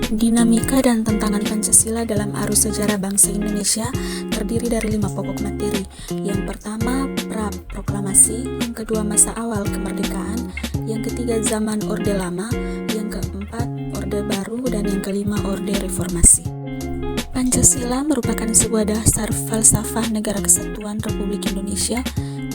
Dinamika dan tantangan Pancasila dalam arus sejarah bangsa Indonesia terdiri dari 5 pokok materi. Yang pertama, pra-proklamasi, yang kedua masa awal kemerdekaan, yang ketiga zaman Orde Lama, yang keempat Orde Baru, dan yang kelima Orde Reformasi. Pancasila merupakan sebuah dasar falsafah negara kesatuan Republik Indonesia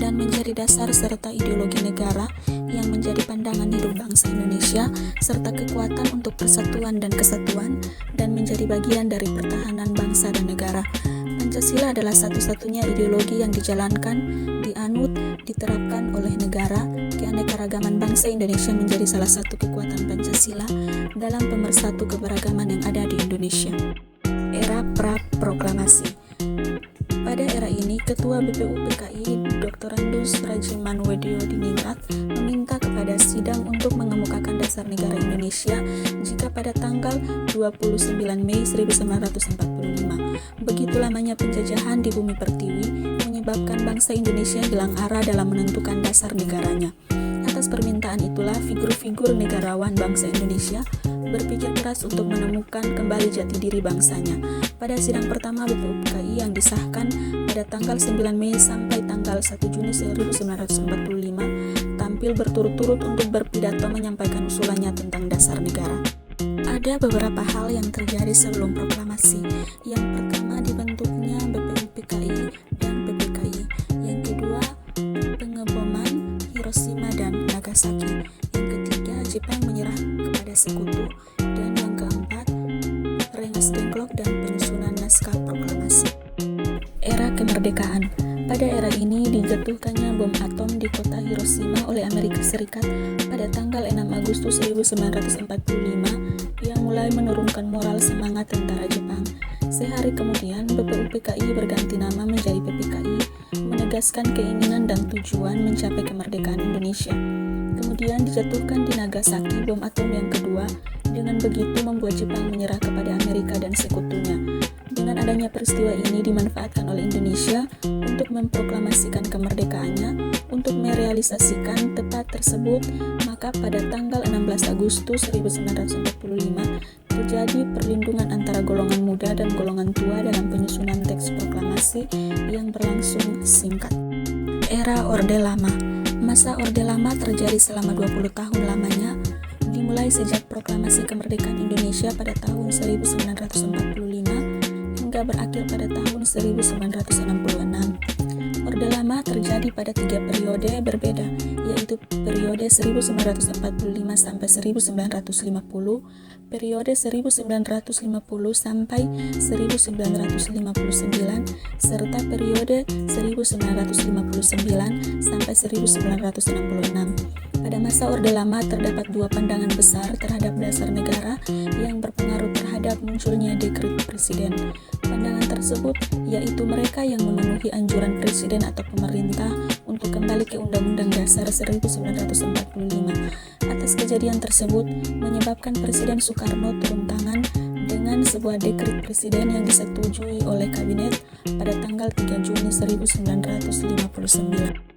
dan menjadi dasar serta ideologi negara yang menjadi pandangan hidup bangsa Indonesia serta kekuatan untuk persatuan dan kesatuan dan menjadi bagian dari pertahanan bangsa dan negara. Pancasila adalah satu-satunya ideologi yang dijalankan, dianut, diterapkan oleh negara. Keanekaragaman bangsa Indonesia menjadi salah satu kekuatan Pancasila dalam pemersatu keberagaman yang ada di Indonesia. Era pra-proklamasi. Pada era ini, Ketua BPUPKI Dr. Andus Rajimanwedyo Diningrat meminta kepada sidang untuk mengemukakan dasar negara Indonesia jika pada tanggal 29 Mei 1945. Begitu lamanya penjajahan di bumi pertiwi menyebabkan bangsa Indonesia hilang arah dalam menentukan dasar negaranya. Atas permintaan itulah figur-figur negarawan bangsa Indonesia berpikir keras untuk menemukan kembali jati diri bangsanya. Pada sidang pertama BPUPKI yang disahkan pada tanggal 9 Mei sampai tanggal 1 Juni 1945, tampil berturut-turut untuk berpidato menyampaikan usulannya tentang dasar negara. Ada beberapa hal yang terjadi sebelum proklamasi. Yang pertama, dibentuknya BPUPKI dan PPKI. Yang kedua, pengeboman Hiroshima dan Nagasaki. Yang ketiga, Jepang menyerah kepada sekutu. Dan yang keempat, Rengas Dengklok dan penyusunan naskah proklamasi. Era kemerdekaan. Pada era ini dijatuhkannya bom atom di kota Hiroshima oleh Amerika Serikat pada tanggal 6 Agustus 1945 yang mulai menurunkan moral semangat tentara Jepang. Sehari kemudian, BPUPKI berganti nama menjadi PPKI, menegaskan keinginan dan tujuan mencapai kemerdekaan Indonesia. Kemudian dijatuhkan di Nagasaki bom atom yang kedua, dengan begitu membuat Jepang menyerah kepada Amerika dan sekutunya. Dengan adanya peristiwa ini dimanfaatkan oleh Indonesia untuk memproklamasikan kemerdekaannya. Untuk merealisasikan tepat tersebut, maka pada tanggal 16 Agustus 1945 terjadi perlindungan antara golongan muda dan golongan tua dalam penyusunan teks proklamasi yang berlangsung singkat. Era Orde Lama. Masa Orde Lama terjadi selama 20 tahun lamanya, dimulai sejak proklamasi kemerdekaan Indonesia pada tahun 1945 hingga berakhir pada tahun 1966. Orde Lama terjadi pada 3 periode berbeda, yaitu periode 1945 sampai 1950, periode 1950 sampai 1959, serta periode 1959 sampai 1966. Pada masa Orde Lama terdapat 2 pandangan besar terhadap dasar negara yang berpengaruh terhadap munculnya dekret presiden. Pandangan tersebut yaitu mereka yang memenuhi anjuran presiden atau pemerintah untuk kembali ke Undang-Undang Dasar 1945. Atas kejadian tersebut menyebabkan Presiden Soekarno turun tangan dengan sebuah dekret presiden yang disetujui oleh kabinet pada tanggal 3 Juni 1959.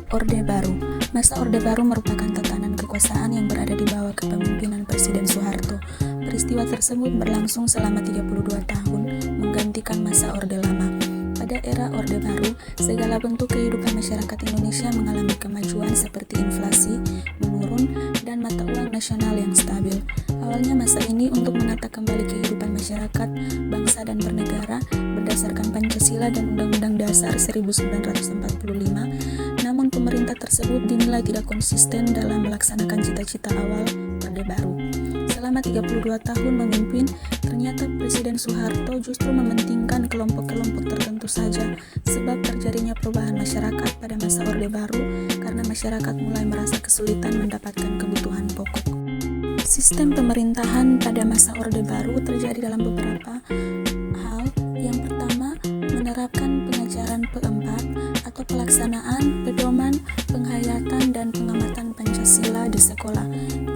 Orde Baru. Masa Orde Baru merupakan tatanan kekuasaan yang berada di bawah kepemimpinan Presiden Soeharto. Peristiwa tersebut berlangsung selama 32 tahun, menggantikan masa Orde Lama. Pada era Orde Baru, segala bentuk kehidupan masyarakat Indonesia mengalami kemajuan seperti inflasi menurun dan mata uang nasional yang stabil. Awalnya masa ini untuk menata kembali kehidupan masyarakat, bangsa dan bernegara berdasarkan Pancasila dan Undang-Undang Dasar 1945. Namun pemerintah tersebut dinilai tidak konsisten dalam melaksanakan cita-cita awal Orde Baru. Selama 32 tahun memimpin, ternyata Presiden Soeharto justru mementingkan kelompok-kelompok tertentu saja, sebab terjadinya perubahan masyarakat pada masa Orde Baru karena masyarakat mulai merasa kesulitan mendapatkan kebutuhan pokok. Sistem pemerintahan pada masa Orde Baru terjadi dalam beberapa hal. Yang pertama, menerapkan pengajaran keempat atau pelaksanaan pedoman, penghayatan, dan pengamatan Pancasila di sekolah.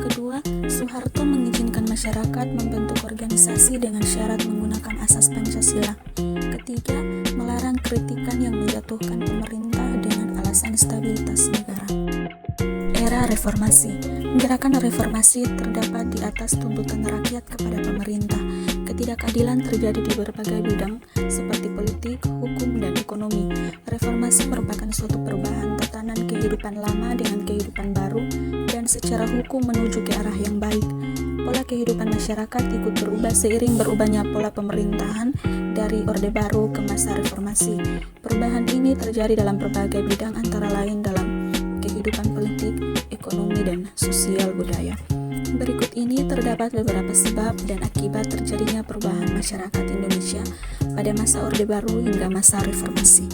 Kedua, Soeharto mengizinkan masyarakat membentuk organisasi dengan syarat menggunakan asas Pancasila. Ketiga, melarang kritikan yang menjatuhkan pemerintah dengan alasan stabilitas negara. Era reformasi. Gerakan reformasi terdapat di atas tuntutan rakyat kepada pemerintah. Ketidakadilan terjadi di berbagai bidang seperti politik, hukum, dan ekonomi. Reformasi merupakan suatu perubahan tatanan kehidupan lama dengan kehidupan baru dan secara hukum menuju ke arah yang baik. Pola kehidupan masyarakat ikut berubah seiring berubahnya pola pemerintahan dari Orde Baru ke masa reformasi. Perubahan ini terjadi dalam berbagai bidang antara lain dalam kehidupan politik, ekonomi, dan sosial budaya. Berikut ini terdapat beberapa sebab dan akibat terjadinya perubahan masyarakat Indonesia pada masa Orde Baru hingga masa reformasi.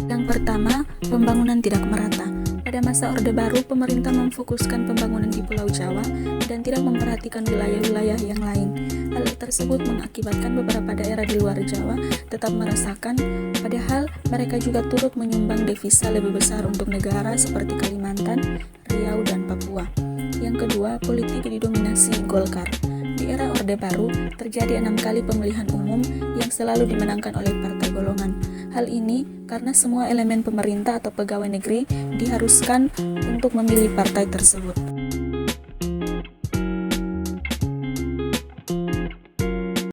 Yang pertama, pembangunan tidak merata. Pada masa Orde Baru, pemerintah memfokuskan pembangunan di Pulau Jawa dan tidak memperhatikan wilayah-wilayah yang lain. Hal tersebut mengakibatkan beberapa daerah di luar Jawa tetap merasakan, padahal mereka juga turut menyumbang devisa lebih besar untuk negara seperti Kalimantan, Riau, dan Papua. Yang kedua, politik didominasi Golkar. Di era Orde Baru, terjadi 6 kali pemilihan umum yang selalu dimenangkan oleh partai golongan. Hal ini karena semua elemen pemerintah atau pegawai negeri diharuskan untuk memilih partai tersebut.